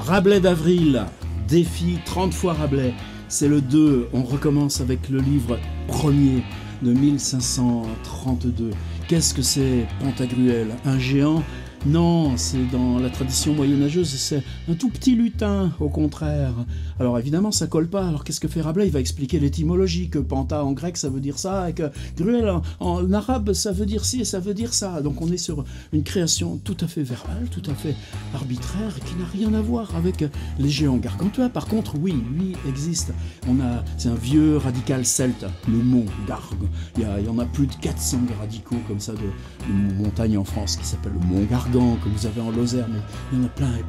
Rabelais d'avril, défi 30 fois Rabelais. C'est le 2, on recommence avec le livre premier de 1532. Qu'est-ce que c'est Pantagruel? Un géant? Non, c'est dans la tradition moyenâgeuse, c'est un tout petit lutin, au contraire. Alors évidemment, ça colle pas. Alors qu'est-ce que fait Rabelais? Il va expliquer l'étymologie, que panta en grec, ça veut dire ça, et que gruel en arabe, ça veut dire ci et ça veut dire ça. Donc on est sur une création tout à fait verbale, tout à fait arbitraire, qui n'a rien à voir avec les géants gargantuas. Par contre, oui, lui existe. C'est un vieux radical celte, le mont Gargue. Il y en a plus de 400 radicaux comme ça de montagnes en France qui s'appellent le mont Gargue, que vous avez en Lozère, mais il y en a plein et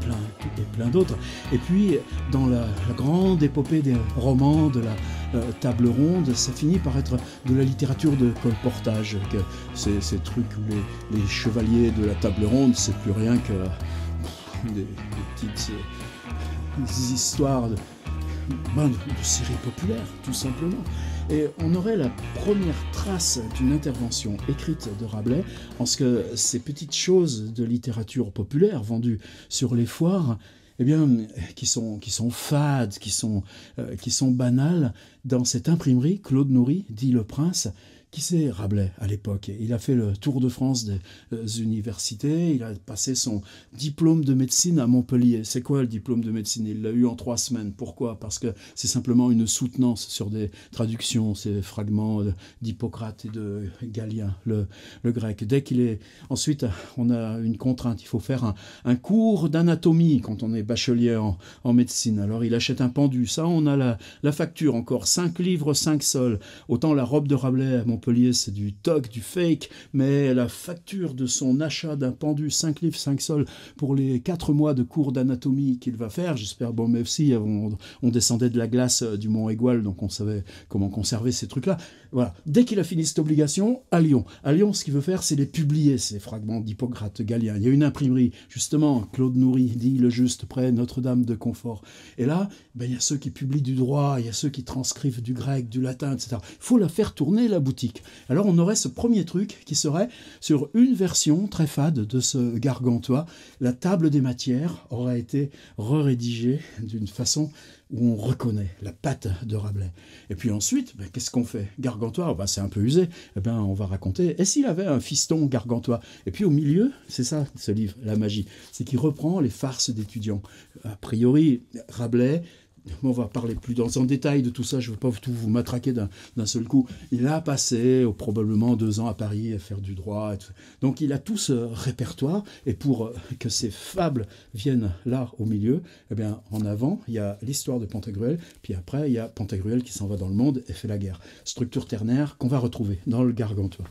plein d'autres. Et puis, dans la grande épopée des romans de la table ronde, ça finit par être de la littérature de colportage. Ces trucs où les chevaliers de la table ronde, c'est plus rien que des petites histoires de séries populaires, tout simplement. Et on aurait la première trace d'une intervention écrite de Rabelais en ce que ces petites choses de littérature populaire vendues sur les foires, eh bien, qui sont fades, qui sont banales, dans cette imprimerie, Claude Noury, dit Le Prince. Qui c'est Rabelais à l'époque? Il a fait le tour de France des universités, il a passé son diplôme de médecine à Montpellier. C'est quoi le diplôme de médecine? Il l'a eu en 3 semaines. Pourquoi? Parce que c'est simplement une soutenance sur des traductions, ces fragments d'Hippocrate et de Galien, le grec. Dès qu'il est... Ensuite, on a une contrainte, il faut faire un cours d'anatomie quand on est bachelier en médecine. Alors il achète un pendu, ça on a la facture encore, 5 livres, 5 sols. Autant la robe de Rabelais à Montpellier, c'est du toc, du fake, mais la facture de son achat d'un pendu 5 livres, 5 sols pour les 4 mois de cours d'anatomie qu'il va faire, j'espère, bon, mais aussi, on descendait de la glace du Mont Aigoual, donc on savait comment conserver ces trucs-là. Voilà. Dès qu'il a fini cette obligation, à Lyon, ce qu'il veut faire, c'est les publier, ces fragments d'Hippocrate, Galien. Il y a une imprimerie, justement, Claude Noury dit Le Juste, près Notre-Dame de Confort. Et là, il y a ceux qui publient du droit, il y a ceux qui transcrivent du grec, du latin, etc. Il faut la faire tourner, la boutique. Alors on aurait ce premier truc qui serait sur une version très fade de ce Gargantua. La table des matières aurait été rédigée d'une façon où on reconnaît la patte de Rabelais. Et puis ensuite, qu'est-ce qu'on fait? Gargantua, c'est un peu usé, on va raconter, et s'il avait un fiston Gargantua? Et puis au milieu, c'est ça ce livre, la magie, c'est qu'il reprend les farces d'étudiants. A priori, Rabelais, on va parler plus en détail de tout ça, je ne veux pas tout vous matraquer d'un seul coup. Il a passé probablement 2 ans à Paris à faire du droit. Donc il a tout ce répertoire, et pour que ces fables viennent là au milieu, en avant, il y a l'histoire de Pantagruel, puis après, il y a Pantagruel qui s'en va dans le monde et fait la guerre. Structure ternaire qu'on va retrouver dans le Gargantua.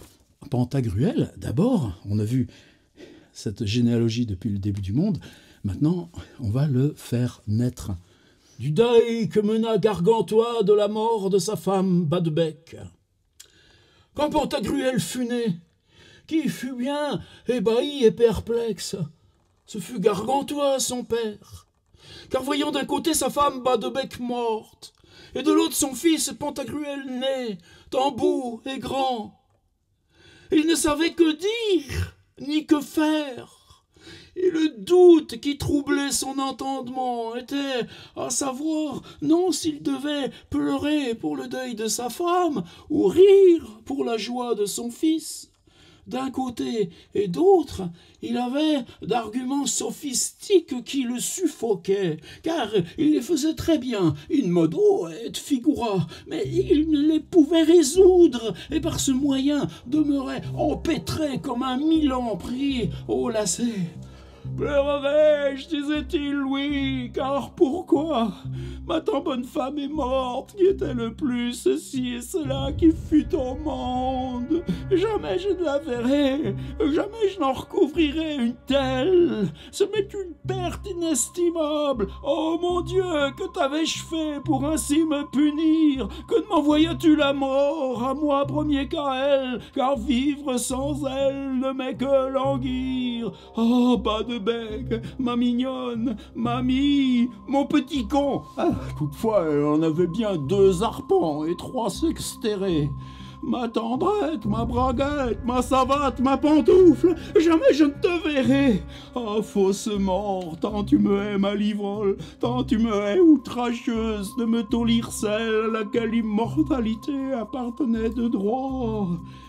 Pantagruel, d'abord, on a vu cette généalogie depuis le début du monde, maintenant, on va le faire naître. Du deuil que mena Gargantua de la mort de sa femme Badebec. Quand Pantagruel fut né, qui fut bien ébahi et perplexe, ce fut Gargantua son père, car voyant d'un côté sa femme Badebec morte, et de l'autre son fils Pantagruel né, tant beau et grand, il ne savait que dire, ni que faire. Et le doute qui troublait son entendement était à savoir non s'il devait pleurer pour le deuil de sa femme ou rire pour la joie de son fils. D'un côté et d'autre, il avait d'arguments sophistiques qui le suffoquaient, car il les faisait très bien, in modo et figura, mais il ne les pouvait résoudre, et par ce moyen demeurait empêtré comme un Milan pris au lacet. Pleurerai-je, disait-il, oui, car pourquoi? Ma tant bonne femme est morte, qui était le plus ceci et cela qui fut au monde. Jamais je ne la verrai, jamais je n'en recouvrirai une telle. Ce m'est une perte inestimable. Oh mon Dieu, que t'avais-je fait pour ainsi me punir? Que ne m'envoyais-tu la mort, à moi premier qu'à elle, car vivre sans elle ne m'est que languir. Oh, Badebec, ma mignonne, mamie, mon petit con. Ah, toutefois, elle en avait bien 2 arpents et 3 sextérés. ma tendrette, ma braguette, ma savate, ma pantoufle, jamais je ne te verrai. Oh, fausse mort, tant tu me hais, ma livrole, tant tu me hais, outrageuse, de me tolir celle à laquelle l'immortalité appartenait de droit.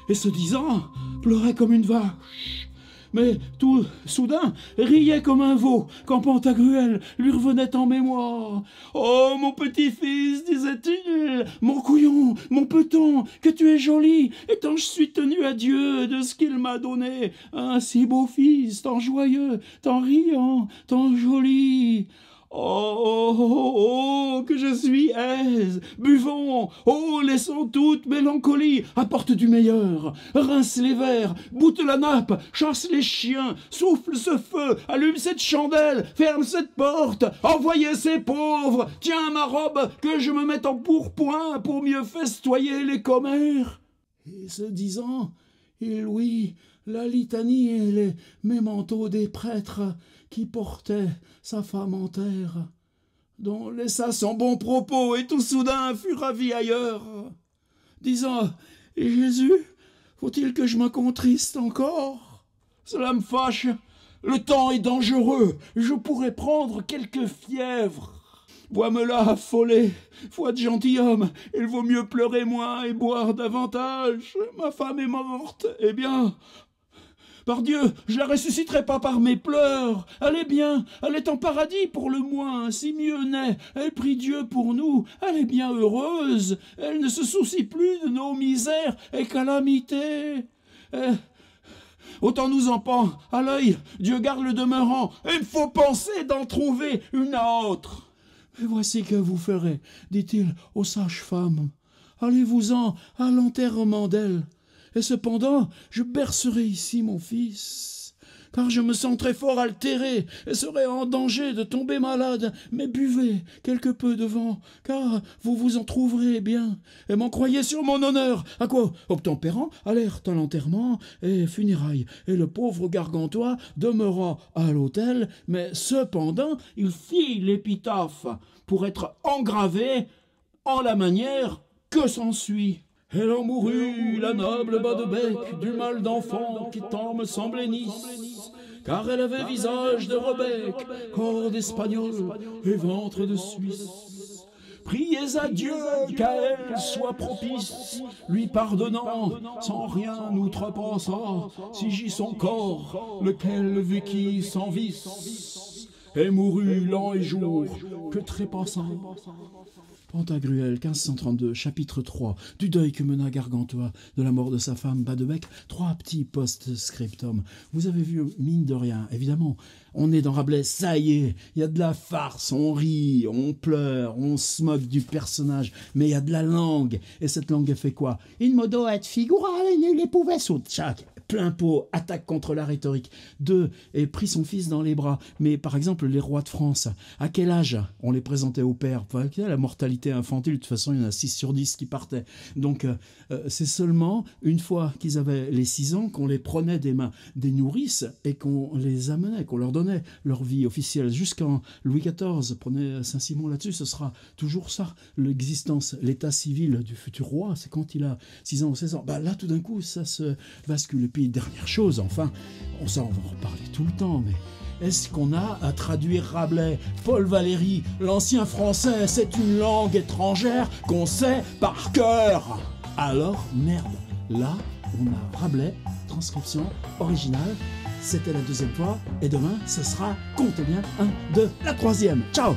Et ce disant, pleurait comme une vache. Mais tout soudain riait comme un veau quand Pantagruel lui revenait en mémoire. « Oh, mon petit-fils, disait-il, mon couillon, mon peton, que tu es joli, et tant je suis tenu à Dieu de ce qu'il m'a donné, un si beau fils, tant joyeux, tant riant, tant joli. » Oh, oh, oh, que je suis aise, buvons, oh, laissons toute mélancolie, apporte du meilleur, rince les verres, boute la nappe, chasse les chiens, souffle ce feu, allume cette chandelle, ferme cette porte, envoyez ces pauvres, tiens ma robe, que je me mette en pourpoint pour mieux festoyer les commères. Et ce disant, il louit la litanie et les mémentos des prêtres qui portaient sa femme en terre, dont laissa son bon propos et tout soudain fut ravi ailleurs, disant « Jésus, faut-il que je me contriste encore? Cela me fâche, le temps est dangereux, je pourrais prendre quelque fièvre. Vois-me là affolé, foi de gentilhomme, il vaut mieux pleurer moins et boire davantage. Ma femme est morte, eh bien... Par Dieu, je la ressusciterai pas par mes pleurs. Elle est bien, elle est en paradis pour le moins, si mieux n'est. Elle prie Dieu pour nous, elle est bien heureuse. Elle ne se soucie plus de nos misères et calamités. Autant nous en pend à l'œil, Dieu garde le demeurant. Il faut penser d'en trouver une autre. Mais voici que vous ferez, dit-il aux sages-femmes. Allez-vous-en à l'enterrement d'elle. Et cependant, je bercerai ici mon fils, car je me sens très fort altéré et serai en danger de tomber malade. Mais buvez quelque peu de vin, car vous vous en trouverez bien. Et m'en croyez sur mon honneur. À quoi obtempérant allèrent à l'enterrement et funérailles. Et le pauvre Gargantua demeura à l'autel, mais cependant il fit l'épitaphe pour être engravé en la manière que s'ensuit. Elle en mourut, la noble Badebec, du mal d'enfant qui tant me semblait Nice, car elle avait visage de Rebec, corps d'Espagnol et ventre de Suisse. Priez à Dieu qu'à elle soit propice, lui pardonnant, sans rien outrepassant, si j'y son corps, lequel vécut sans vice, et mourut lent et jour, que trépassant. Pantagruel, 1532, chapitre 3, du deuil que mena Gargantua, de la mort de sa femme Badebec, 3 petits post-scriptum. Vous avez vu, mine de rien, évidemment, on est dans Rabelais, ça y est, il y a de la farce, on rit, on pleure, on se moque du personnage, mais il y a de la langue, et cette langue, elle fait quoi? In modo et figura, il les pouvait sous chaque plein pot, attaque contre la rhétorique. 2, et prit son fils dans les bras. Mais par exemple, les rois de France, à quel âge on les présentait au père? La mortalité infantile, de toute façon, il y en a 6 sur 10 qui partaient. Donc, c'est seulement une fois qu'ils avaient les 6 ans qu'on les prenait des mains des nourrices et qu'on les amenait, qu'on leur donnait leur vie officielle. Jusqu'en Louis XIV, prenez Saint-Simon là-dessus, ce sera toujours ça. L'existence, l'état civil du futur roi, c'est quand il a 6 ans ou 16 ans. Bah, là, tout d'un coup, ça se bascule. Et puis, dernière chose, enfin, on va en reparler tout le temps, mais est-ce qu'on a à traduire Rabelais? Paul Valéry, l'ancien français, c'est une langue étrangère qu'on sait par cœur. Alors, merde, là, on a Rabelais, transcription originale, c'était la 2e fois, et demain, ce sera, comptez bien, 1, 2, la 3e. Ciao!